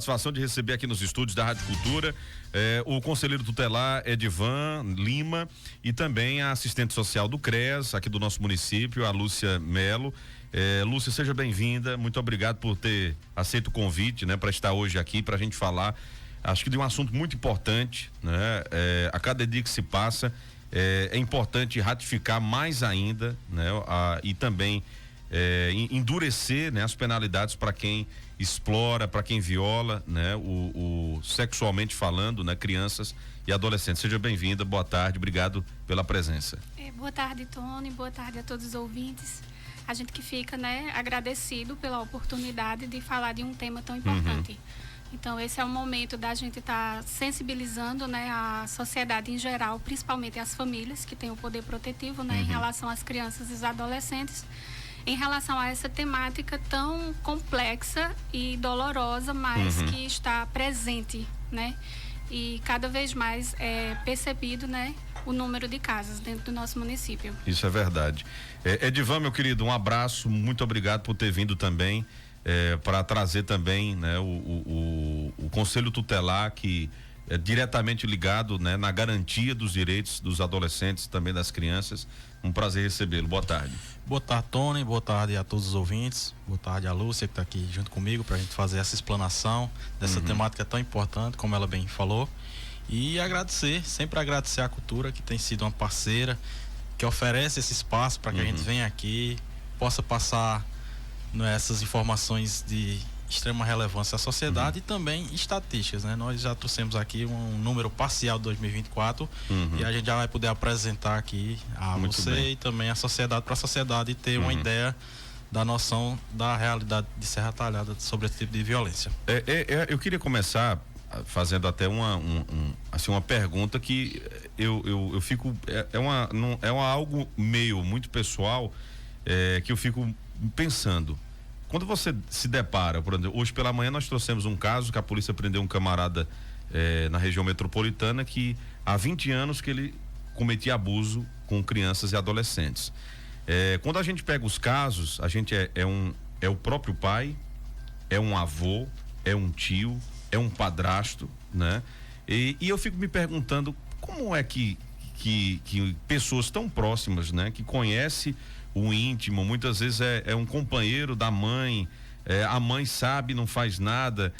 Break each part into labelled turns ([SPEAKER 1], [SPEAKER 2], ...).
[SPEAKER 1] Satisfação de receber aqui nos estúdios da Rádio Cultura o conselheiro tutelar Edivan Lima e também a assistente social do CREAS, aqui do nosso município, a Lúcia Melo. Lúcia, seja bem-vinda, muito obrigado por ter aceito o convite, né, para estar hoje aqui, para a gente falar, acho que de um assunto muito importante, né? A cada dia que se passa, é importante ratificar mais ainda, né? E também endurecer, né, as penalidades para quem explora, para quem viola, né, sexualmente falando, né, crianças e adolescentes. Seja bem-vinda, boa tarde, obrigado pela presença.
[SPEAKER 2] Boa tarde, Tony, boa tarde a todos os ouvintes. A gente que fica, né, agradecido pela oportunidade de falar de um tema tão importante. Então, esse é o momento da gente estar sensibilizando, né, a sociedade em geral, principalmente as famílias que têm o poder protetivo, né, em relação às crianças e os adolescentes, em relação a essa temática tão complexa e dolorosa, mas que está presente, né? E cada vez mais é percebido, né, o número de casos dentro do nosso município. Isso é verdade.
[SPEAKER 1] Edivan, meu querido, um abraço, muito obrigado por ter vindo também, para trazer também, né, o Conselho Tutelar, que é diretamente ligado, né, na garantia dos direitos dos adolescentes, também das crianças. Um prazer recebê-lo. Boa tarde.
[SPEAKER 3] Boa tarde, Tony. Boa tarde a todos os ouvintes. Boa tarde a Lúcia, que está aqui junto comigo para a gente fazer essa explanação dessa temática tão importante, como ela bem falou. E sempre agradecer à cultura, que tem sido uma parceira, que oferece esse espaço para que a gente venha aqui, possa passar, né, essas informações de extrema relevância à sociedade e também estatísticas, né? Nós já trouxemos aqui um número parcial de 2024 e a gente já vai poder apresentar aqui a você e também a sociedade, para a sociedade ter uma ideia da noção da realidade de Serra Talhada sobre esse tipo de violência.
[SPEAKER 1] Eu queria começar fazendo até uma pergunta que eu fico, algo muito pessoal, que eu fico pensando. Quando você se depara, por exemplo, hoje pela manhã nós trouxemos um caso que a polícia prendeu um camarada na região metropolitana que há 20 anos que ele cometia abuso com crianças e adolescentes. Quando a gente pega os casos, a gente é o próprio pai, é um avô, é um tio, é um padrasto, né? E eu fico me perguntando como é que pessoas tão próximas, né, que conhecem o íntimo, muitas vezes é um companheiro da mãe, a mãe sabe, não faz nada.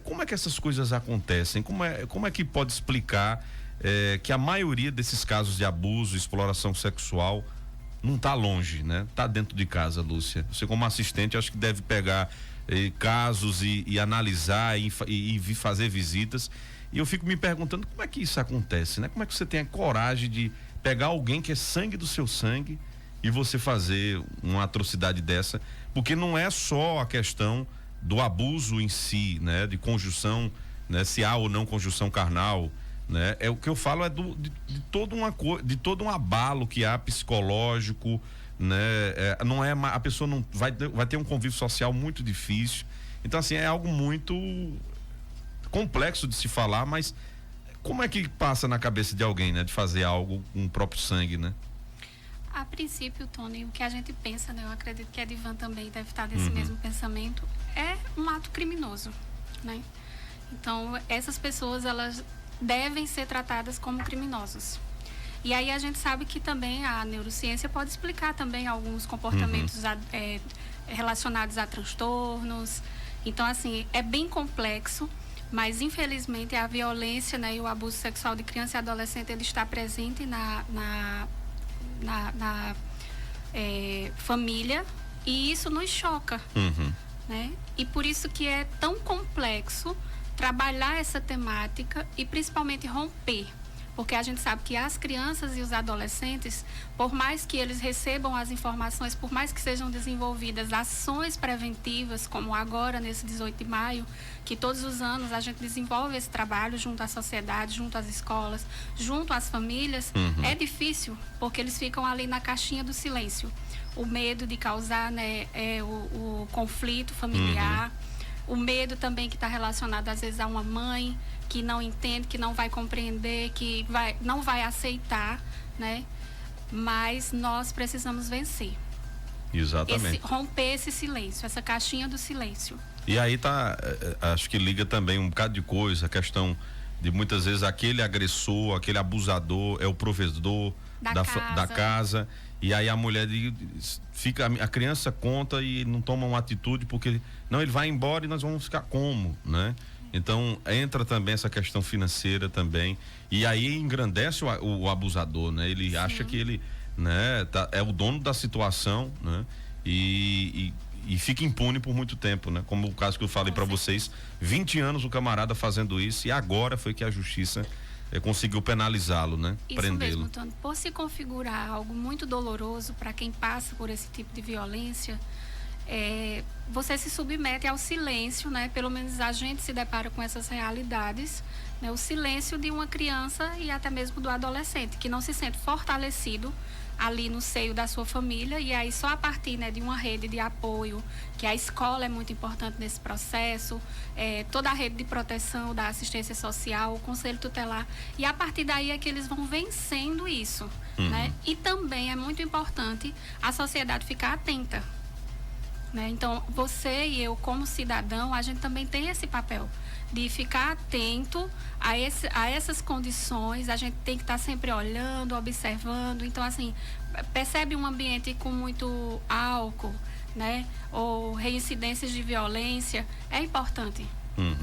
[SPEAKER 1] Como é que essas coisas acontecem? Como é que pode explicar que a maioria desses casos de abuso, exploração sexual não está longe, né? Está dentro de casa, Lúcia. Você, como assistente, acho que deve pegar casos e analisar e vir fazer visitas. E eu fico me perguntando como é que isso acontece, né? Como é que você tem a coragem de pegar alguém que é sangue do seu sangue e você fazer uma atrocidade dessa? Porque não é só a questão do abuso em si, né? De conjunção, né? Se há ou não conjunção carnal, né? O que eu falo é de todo um abalo que há psicológico, né? Não é, a pessoa não vai ter um convívio social muito difícil. Então, assim, é algo muito complexo de se falar, mas como é que passa na cabeça de alguém, né? De fazer algo com o próprio sangue, né?
[SPEAKER 2] A princípio, Tony, o que a gente pensa, né? Eu acredito que a Edivan também deve estar nesse mesmo pensamento, é um ato criminoso, né? Então, essas pessoas, elas devem ser tratadas como criminosos. E aí a gente sabe que também a neurociência pode explicar também alguns comportamentos relacionados a transtornos. Então, assim, é bem complexo, mas infelizmente a violência, né, e o abuso sexual de criança e adolescente, ele está presente na família, e isso nos choca, né? E por isso que é tão complexo trabalhar essa temática e principalmente romper, porque a gente sabe que as crianças e os adolescentes, por mais que eles recebam as informações, por mais que sejam desenvolvidas ações preventivas, como agora nesse 18 de maio, que todos os anos a gente desenvolve esse trabalho junto à sociedade, junto às escolas, junto às famílias, é difícil, porque eles ficam ali na caixinha do silêncio. O medo de causar, né, o conflito familiar, o medo também que está relacionado às vezes a uma mãe que não entende, que não vai compreender, que não vai aceitar, né? Mas nós precisamos vencer.
[SPEAKER 1] Exatamente.
[SPEAKER 2] Romper esse silêncio, essa caixinha do silêncio.
[SPEAKER 1] E aí acho que liga também um bocado de coisa, a questão de muitas vezes aquele agressor, aquele abusador é o provedor da casa, e aí a mulher fica, a criança conta e não toma uma atitude porque não, ele vai embora e nós vamos ficar como, né? Então entra também essa questão financeira também, e aí engrandece o abusador, né? Ele acha que ele, né, é o dono da situação, né? E fica impune por muito tempo, né? Como o caso que eu falei para vocês, 20 anos o camarada fazendo isso, e agora foi que a justiça conseguiu penalizá-lo, né?
[SPEAKER 2] Isso
[SPEAKER 1] Prendê-lo.
[SPEAKER 2] mesmo, Antônio. Por se configurar algo muito doloroso para quem passa por esse tipo de violência, você se submete ao silêncio, né? Pelo menos a gente se depara com essas realidades, né? O silêncio de uma criança e até mesmo do adolescente, que não se sente fortalecido ali no seio da sua família, e aí só a partir, né, de uma rede de apoio, que a escola é muito importante nesse processo, toda a rede de proteção da assistência social, o conselho tutelar, e a partir daí é que eles vão vencendo isso, né? E também é muito importante a sociedade ficar atenta, né? Então, você e eu, como cidadão, a gente também tem esse papel de ficar atento a essas condições. A gente tem que estar sempre olhando, observando. Então, assim, percebe um ambiente com muito álcool, né? Ou reincidências de violência, é importante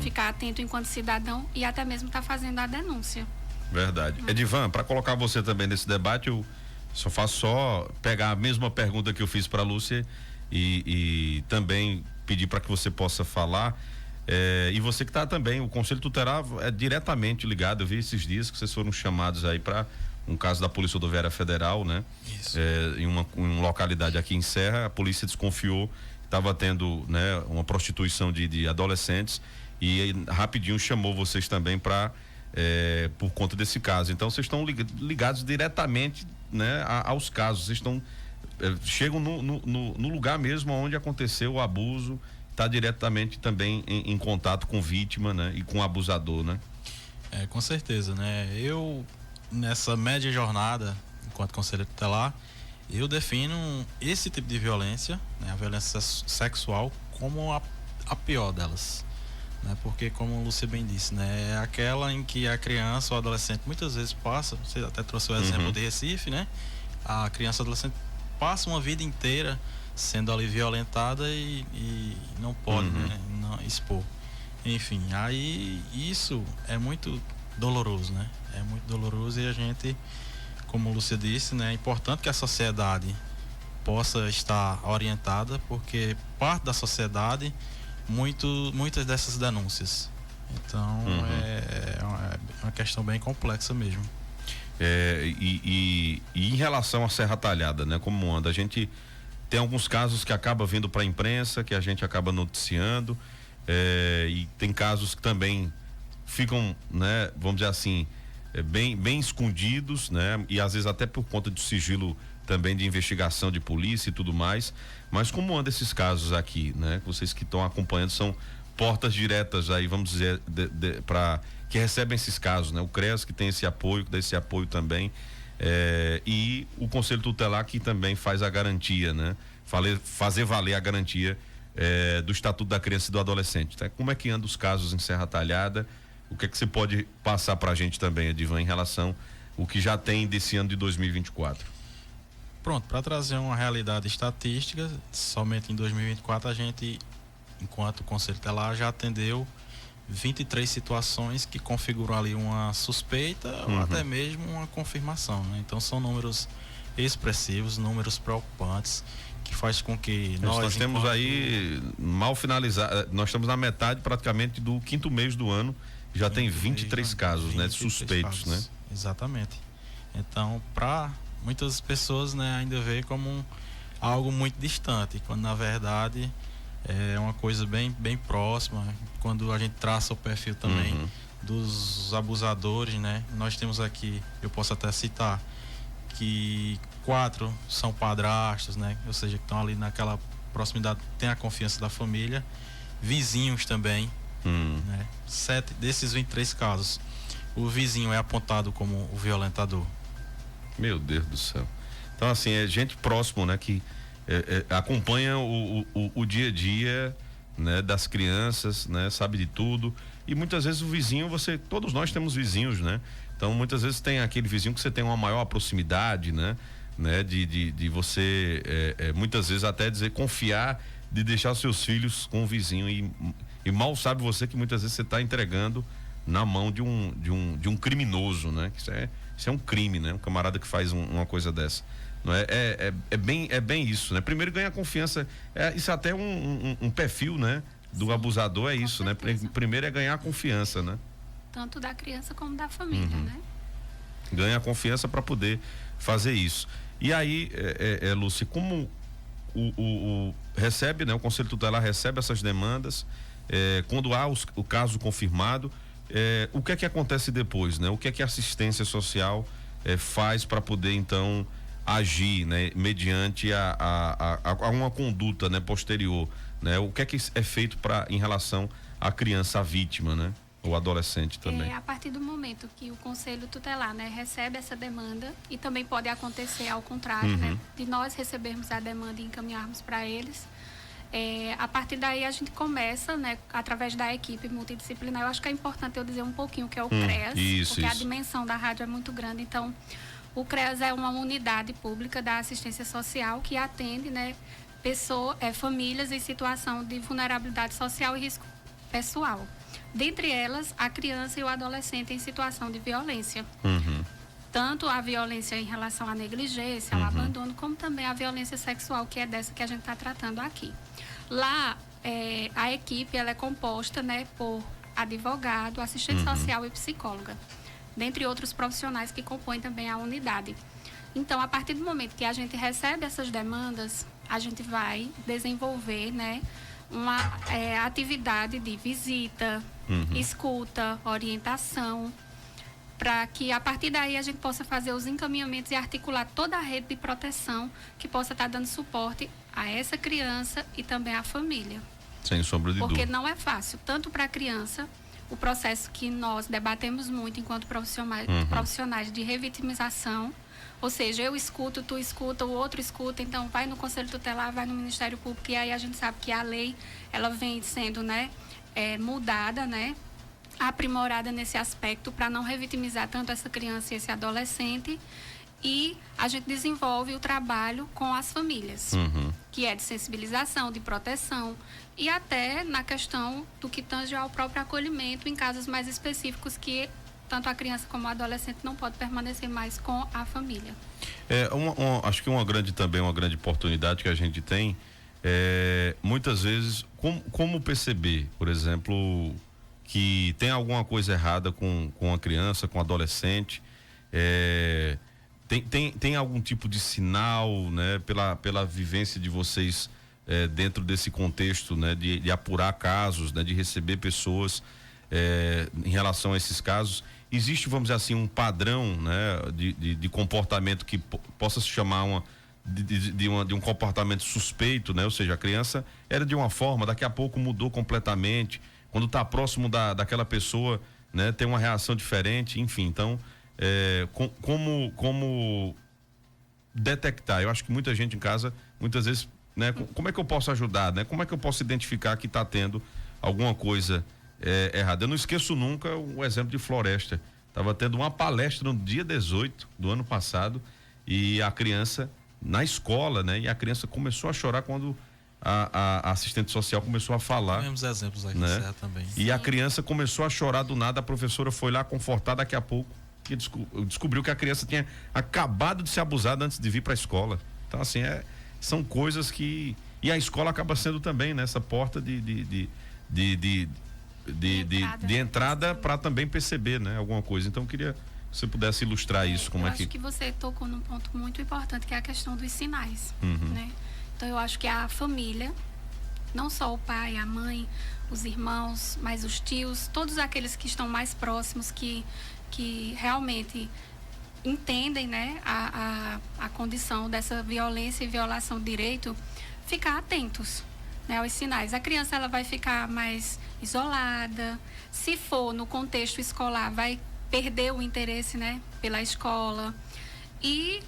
[SPEAKER 2] ficar atento enquanto cidadão e até mesmo estar fazendo a denúncia.
[SPEAKER 1] Verdade. Edivan, para colocar você também nesse debate, eu só pegar a mesma pergunta que eu fiz para a Lúcia e também pedir para que você possa falar. E você que está também, o Conselho Tutelar é diretamente ligado. Eu vi esses dias que vocês foram chamados aí para um caso da Polícia Rodoviária Federal, né? Isso. Em uma localidade aqui em Serra, a polícia desconfiou que estava tendo, né, uma prostituição de adolescentes, e rapidinho chamou vocês também para por conta desse caso. Então vocês estão ligados diretamente, né, aos casos. Vocês estão chegam no lugar mesmo onde aconteceu o abuso. Está diretamente também em contato com vítima, né? E com abusador, né?
[SPEAKER 3] Com certeza, né? Eu, nessa média jornada, enquanto conselheiro tutelar, eu defino esse tipo de violência, né? A violência sexual, como a pior delas, né? Porque, como o Lúcia bem disse, né? É aquela em que a criança ou adolescente muitas vezes passa, você até trouxe o exemplo de Recife, né? A criança ou adolescente passa uma vida inteira sendo ali violentada e não pode, né, não expor. Enfim, aí isso é muito doloroso, né? É muito doloroso, e a gente, como o Lúcia disse, né, é importante que a sociedade possa estar orientada, porque parte da sociedade muitas dessas denúncias. Então é uma questão bem complexa mesmo.
[SPEAKER 1] E em relação à Serra Talhada, né? Como anda? A gente tem alguns casos que acaba vindo para a imprensa, que a gente acaba noticiando, e tem casos que também ficam, né, vamos dizer assim, bem escondidos, né? E às vezes até por conta do sigilo também de investigação de polícia e tudo mais. Mas como anda esses casos aqui, né? Vocês que estão acompanhando, são portas diretas aí, vamos dizer, para que recebem esses casos, né? O CREAS que tem esse apoio, que dá esse apoio também. E o Conselho Tutelar que também faz a garantia, né? Fazer valer a garantia do Estatuto da Criança e do Adolescente, tá? Como é que anda os casos em Serra Talhada? O que é que você pode passar pra gente também, Edivan, em relação ao que já tem desse ano de 2024?
[SPEAKER 3] Pronto, para trazer uma realidade estatística, somente em 2024 a gente, enquanto Conselho Tutelar, já atendeu 23 situações que configuram ali uma suspeita ou até mesmo uma confirmação, né? Então são números expressivos, números preocupantes, que faz com que
[SPEAKER 1] nós temos aí mal finalizado, nós estamos na metade praticamente do 5º mês do ano, já tem 23 casos, né, suspeitos, casos, né?
[SPEAKER 3] Exatamente. Então, para muitas pessoas, né, ainda vê como algo muito distante, quando na verdade é uma coisa bem próxima. Quando a gente traça o perfil também dos abusadores, né? Nós temos aqui, eu posso até citar, que 4 são padrastos, né? Ou seja, que estão ali naquela proximidade, tem a confiança da família, vizinhos também, né? 7 desses 23 casos, o vizinho é apontado como o violentador.
[SPEAKER 1] Meu Deus do céu. Então, assim, é gente próximo, né? Que acompanha o dia a dia né, das crianças, né, sabe de tudo. E muitas vezes o vizinho, todos nós temos vizinhos, né? Então muitas vezes tem aquele vizinho que você tem uma maior proximidade, né? De você muitas vezes até confiar, de deixar os seus filhos com o vizinho e mal sabe você que muitas vezes você está entregando na mão de um criminoso, né? Isso é um crime, né? Um camarada que faz uma coisa dessa. Não é bem isso, né? Primeiro ganhar confiança, isso até um perfil, né? Do abusador é isso, né? Primeiro é ganhar confiança, né?
[SPEAKER 2] Tanto da criança como da família, né?
[SPEAKER 1] Ganha confiança para poder fazer isso. E aí, Lúcia, como recebe, né? O Conselho Tutelar recebe essas demandas, quando há o caso confirmado, o que é que acontece depois, né? O que é que a assistência social faz para poder então agir, né? Mediante a uma conduta, né? Posterior, né? O que é feito em relação à criança, à vítima, né? O adolescente também.
[SPEAKER 2] A partir do momento que o Conselho Tutelar, né, recebe essa demanda, e também pode acontecer ao contrário, né, de nós recebermos a demanda e encaminharmos para eles, a partir daí a gente começa, né, através da equipe multidisciplinar. Eu acho que é importante eu dizer um pouquinho o que é o CREAS, porque a dimensão da rádio é muito grande. Então, o CREAS é uma unidade pública da assistência social que atende, né, famílias em situação de vulnerabilidade social e risco pessoal. Dentre elas, a criança e o adolescente em situação de violência. Tanto a violência em relação à negligência, ao abandono, como também a violência sexual, que é dessa que a gente está tratando aqui. Lá, a equipe ela é composta, né, por advogado, assistente social e psicóloga, dentre outros profissionais que compõem também a unidade. Então, a partir do momento que a gente recebe essas demandas, a gente vai desenvolver, né, uma atividade de visita, escuta, orientação, para que a partir daí a gente possa fazer os encaminhamentos e articular toda a rede de proteção que possa estar dando suporte a essa criança e também à família.
[SPEAKER 1] Sem sombra de dúvida.
[SPEAKER 2] Porque não é fácil, tanto para a criança, o processo que nós debatemos muito enquanto profissionais de revitimização, ou seja, eu escuto, tu escuta, o outro escuta, então vai no Conselho Tutelar, vai no Ministério Público, e aí a gente sabe que a lei, ela vem sendo, né, mudada, né, aprimorada nesse aspecto para não revitimizar tanto essa criança e esse adolescente, e a gente desenvolve o trabalho com as famílias, que é de sensibilização, de proteção, e até na questão do que tange ao próprio acolhimento em casos mais específicos que tanto a criança como o adolescente não pode permanecer mais com a família.
[SPEAKER 1] Acho que uma grande oportunidade que a gente tem muitas vezes, como perceber, por exemplo, que tem alguma coisa errada com a criança, com o adolescente, tem algum tipo de sinal, né, pela vivência de vocês dentro desse contexto, né, de apurar casos, né, de receber pessoas em relação a esses casos. Existe, vamos dizer assim, um padrão, né, de comportamento que possa se chamar de um comportamento suspeito, né? Ou seja, a criança era de uma forma, daqui a pouco mudou completamente. Quando está próximo daquela pessoa, né, tem uma reação diferente, enfim. Então, como detectar? Eu acho que muita gente em casa, muitas vezes, né, como é que eu posso ajudar, né? Como é que eu posso identificar que está tendo alguma coisa errada? Eu não esqueço nunca o exemplo de Floresta. Estava tendo uma palestra no dia 18 do ano passado e a criança na escola, né? E a criança começou a chorar quando a assistente social começou a falar.
[SPEAKER 3] Temos exemplos aqui,
[SPEAKER 1] né?
[SPEAKER 3] Também.
[SPEAKER 1] E a criança começou a chorar do nada, a professora foi lá confortar, daqui a pouco que descobriu que a criança tinha acabado de ser abusada antes de vir para a escola. Então, assim, são coisas que... E a escola acaba sendo também nessa porta de entrada para também perceber, né, alguma coisa. Então eu queria que você pudesse ilustrar isso, como
[SPEAKER 2] acho que você tocou num ponto muito importante, que é a questão dos sinais, né? Então eu acho que a família, não só o pai, a mãe, os irmãos, mas os tios, todos aqueles que estão mais próximos, que realmente entendem, né, a condição dessa violência e violação de direito, ficar atentos, né, aos sinais. A criança ela vai ficar mais isolada, se for no contexto escolar, vai perder o interesse, né, pela escola. E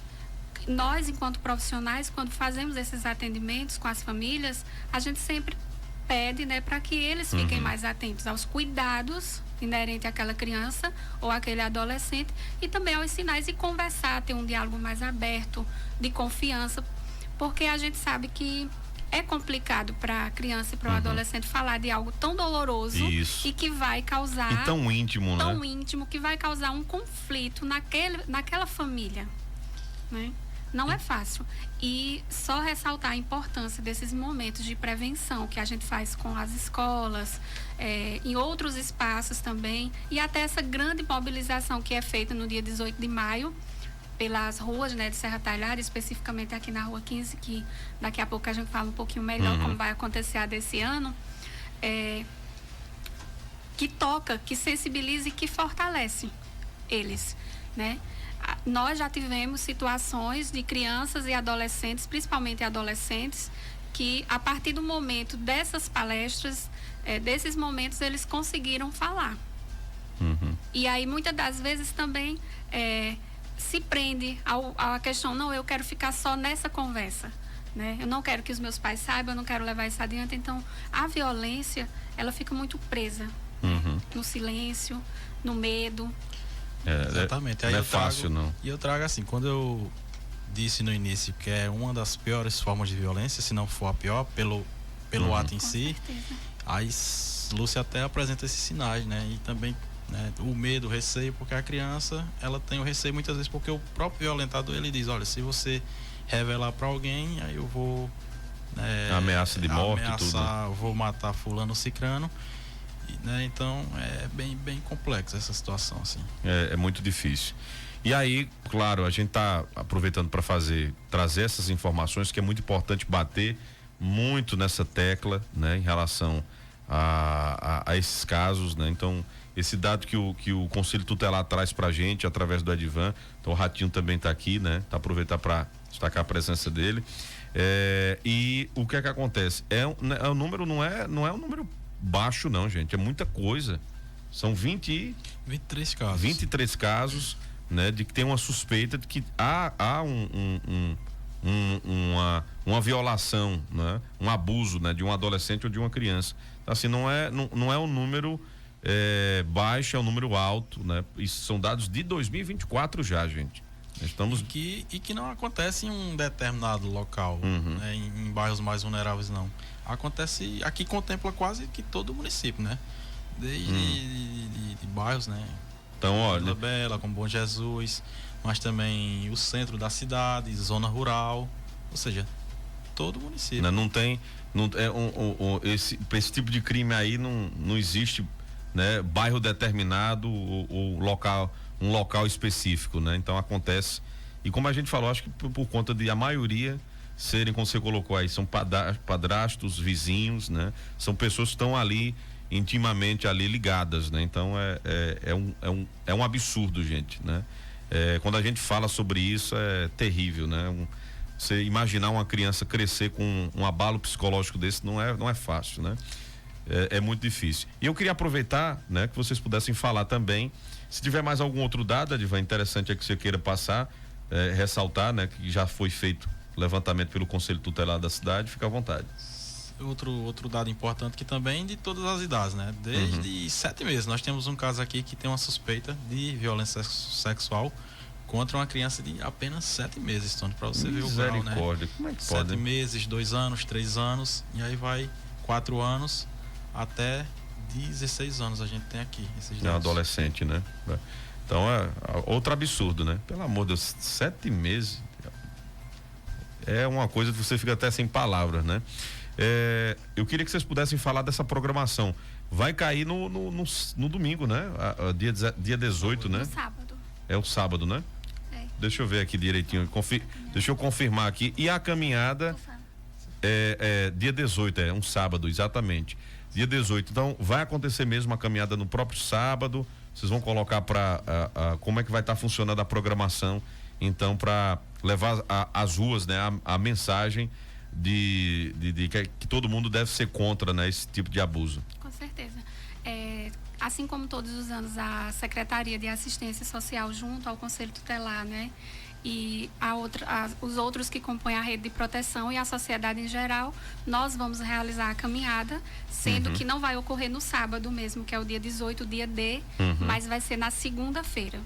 [SPEAKER 2] nós, enquanto profissionais, quando fazemos esses atendimentos com as famílias, a gente sempre pede, né, para que eles fiquem mais atentos aos cuidados inerentes àquela criança ou àquele adolescente e também aos sinais e conversar, ter um diálogo mais aberto, de confiança, porque a gente sabe que é complicado para a criança e para o adolescente falar de algo tão doloroso e que vai causar...
[SPEAKER 1] E tão íntimo, né?
[SPEAKER 2] Tão íntimo, que vai causar um conflito naquela família, né? Não é fácil. E só ressaltar a importância desses momentos de prevenção que a gente faz com as escolas, em outros espaços também, e até essa grande mobilização que é feita no dia 18 de maio, pelas ruas, né, de Serra Talhada, especificamente aqui na Rua 15, que daqui a pouco a gente fala um pouquinho melhor como vai acontecer a desse ano, que toca, que sensibiliza e que fortalece eles, né? Nós já tivemos situações de crianças e adolescentes, principalmente adolescentes, que a partir do momento dessas palestras, desses momentos, eles conseguiram falar. E aí, muitas das vezes também se prende à questão, não, eu quero ficar só nessa conversa, né? Eu não quero que os meus pais saibam, eu não quero levar isso adiante. Então, a violência, ela fica muito presa no silêncio, no medo.
[SPEAKER 3] Exatamente. Aí
[SPEAKER 1] não é fácil, não.
[SPEAKER 3] E eu trago assim, quando eu disse no início que é uma das piores formas de violência, se não for a pior, pelo ato em si, aí Lúcia até apresenta esses sinais, né? E também, né, o medo, o receio, porque a criança, ela tem o receio muitas vezes porque o próprio violentador, ele diz, olha, se você revelar para alguém, aí eu vou
[SPEAKER 1] ameaça de morte, tudo.
[SPEAKER 3] Eu vou matar fulano, cicrano, né? Então é bem complexo essa situação, assim.
[SPEAKER 1] É muito difícil. E aí, claro, a gente está aproveitando para trazer essas informações, que é muito importante bater muito nessa tecla, né, em relação a esses casos, né? Então, esse dado que o Conselho Tutelar traz pra gente através do Edivan, então o Ratinho também está aqui, né? Tá, aproveitar para destacar a presença dele. E o que é que acontece? O número não é um número baixo, não, gente, é muita coisa. São
[SPEAKER 3] 23 casos.
[SPEAKER 1] 23 casos, né, de que tem uma suspeita de que há uma violação, né, um abuso, né, de um adolescente ou de uma criança. Então, assim, não é um número baixo, é um número alto, né? Isso são dados de 2024 já, gente. Estamos...
[SPEAKER 3] E que não acontece em um determinado local, né, em bairros mais vulneráveis, não. Acontece, aqui contempla quase que todo o município, né? Desde de bairros, né?
[SPEAKER 1] Então, olha,
[SPEAKER 3] Vila Bela, como Bom Jesus, mas também o centro da cidade, zona rural, ou seja, todo o município.
[SPEAKER 1] Não tem, esse tipo de crime aí não existe, né? Bairro determinado ou local, um local específico, né? Então acontece, e como a gente falou, acho que por conta de a maioria serem, como você colocou aí, são padrastos, vizinhos, né? São pessoas que estão ali intimamente ali ligadas, né? Então é um absurdo, gente, né? Quando a gente fala sobre isso é terrível, né? Você imaginar uma criança crescer com um abalo psicológico desse não é fácil, né? É muito difícil. E eu queria aproveitar, né, que vocês pudessem falar também, se tiver mais algum outro dado, Edivan, interessante que você queira passar, ressaltar, né, que já foi feito levantamento pelo Conselho Tutelar da cidade, fica à vontade.
[SPEAKER 3] Outro dado importante que também de todas as idades, né? Desde 7 meses. Nós temos um caso aqui que tem uma suspeita de violência sexual contra uma criança de apenas 7 meses, Tony, para você ver o grau, né?
[SPEAKER 1] Como é que
[SPEAKER 3] 7
[SPEAKER 1] pode?
[SPEAKER 3] meses, 2 anos, 3 anos, e aí vai 4 anos até 16 anos a gente tem aqui esses dados.
[SPEAKER 1] É um adolescente, né? Então é outro absurdo, né? Pelo amor de Deus, 7 meses é uma coisa que você fica até sem palavras, né? Eu queria que vocês pudessem falar dessa programação. Vai cair no domingo, né? Dia 18, né?
[SPEAKER 2] No sábado.
[SPEAKER 1] É o sábado, né? Deixa eu ver aqui direitinho. Deixa eu confirmar aqui. E a caminhada dia 18, um sábado, exatamente. Dia 18. Então, vai acontecer mesmo a caminhada no próprio sábado. Vocês vão colocar como é que vai estar funcionando a programação, então, para levar às ruas, né, a mensagem de que todo mundo deve ser contra, né, esse tipo de abuso.
[SPEAKER 2] Com certeza. Assim como todos os anos, a Secretaria de Assistência Social, junto ao Conselho Tutelar, né, e os outros que compõem a rede de proteção e a sociedade em geral, nós vamos realizar a caminhada, sendo que não vai ocorrer no sábado mesmo, que é o dia 18, o dia D, mas vai ser na segunda-feira.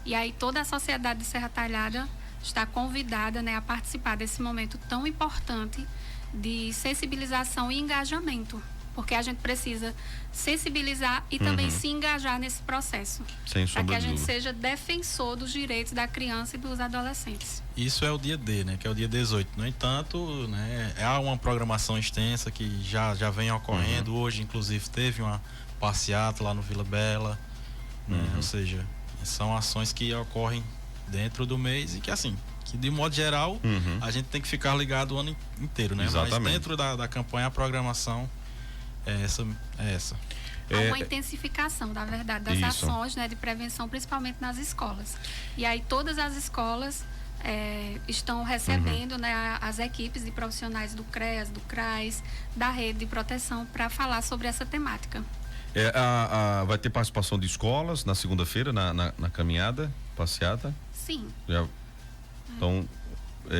[SPEAKER 2] E aí toda a sociedade de Serra Talhada está convidada, né, a participar desse momento tão importante de sensibilização e engajamento, porque a gente precisa sensibilizar e também se engajar nesse processo, para que a gente seja defensor dos direitos da criança e dos adolescentes.
[SPEAKER 3] Isso é o dia D, né, que é o dia 18. No entanto, né, há uma programação extensa que já vem ocorrendo. Hoje, inclusive, teve uma passeata lá no Vila Bela, né, ou seja, são ações que ocorrem dentro do mês e que, assim, que de modo geral a gente tem que ficar ligado o ano inteiro, né?
[SPEAKER 1] Exatamente.
[SPEAKER 3] Mas dentro da campanha, a programação é essa.
[SPEAKER 2] Há uma intensificação, na verdade, das ações, né, de prevenção, principalmente nas escolas. E aí todas as escolas estão recebendo, né, as equipes de profissionais do CREAS, do CRAS, da rede de proteção, para falar sobre essa temática.
[SPEAKER 1] Vai ter participação de escolas na segunda-feira, na caminhada, passeata?
[SPEAKER 2] Sim.
[SPEAKER 1] Então,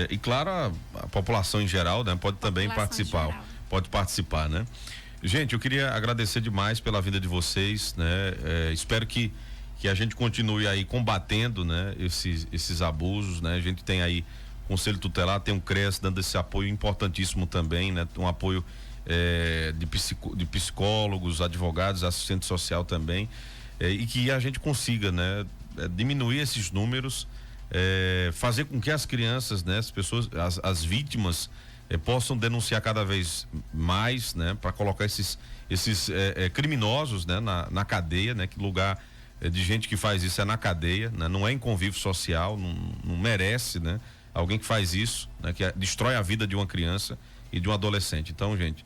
[SPEAKER 1] e claro, a população em geral, né, pode também participar. Pode participar, né? Gente, eu queria agradecer demais pela vinda de vocês, né? Espero que a gente continue aí combatendo, né, esses abusos, né? A gente tem aí o Conselho Tutelar, tem o CREAS dando esse apoio importantíssimo também, né? Um apoio de psicólogos, advogados, assistente social também, e que a gente consiga, né, diminuir esses números, fazer com que as crianças, né, as pessoas, as vítimas possam denunciar cada vez mais, né, para colocar esses criminosos, né, na cadeia, né, que lugar de gente que faz isso é na cadeia, né, não é em convívio social, não merece, né, alguém que faz isso, né, que destrói a vida de uma criança e de um adolescente. Então, gente,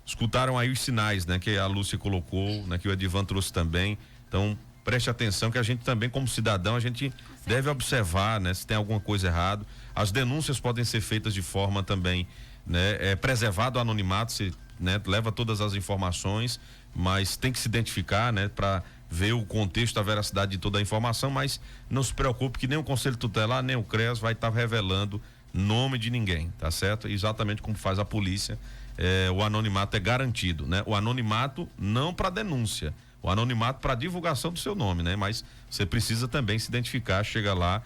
[SPEAKER 1] escutaram aí os sinais, né, que a Lúcia colocou, né, que o Edivan trouxe também. Então, preste atenção que a gente também, como cidadão, a gente deve observar, né, se tem alguma coisa errada. As denúncias podem ser feitas de forma também, né, preservado o anonimato, se, né, leva todas as informações, mas tem que se identificar, né, para ver o contexto, a veracidade de toda a informação, mas não se preocupe que nem o Conselho Tutelar, nem o CREAS vai estar revelando nome de ninguém, tá certo? Exatamente como faz a polícia, o anonimato é garantido, né? O anonimato não para denúncia, o anonimato para divulgação do seu nome, né? Mas você precisa também se identificar, chega lá,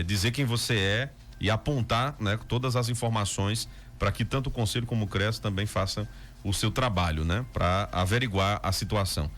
[SPEAKER 1] dizer quem você é e apontar, né, todas as informações para que tanto o Conselho como o CREAS também façam o seu trabalho, né, para averiguar a situação.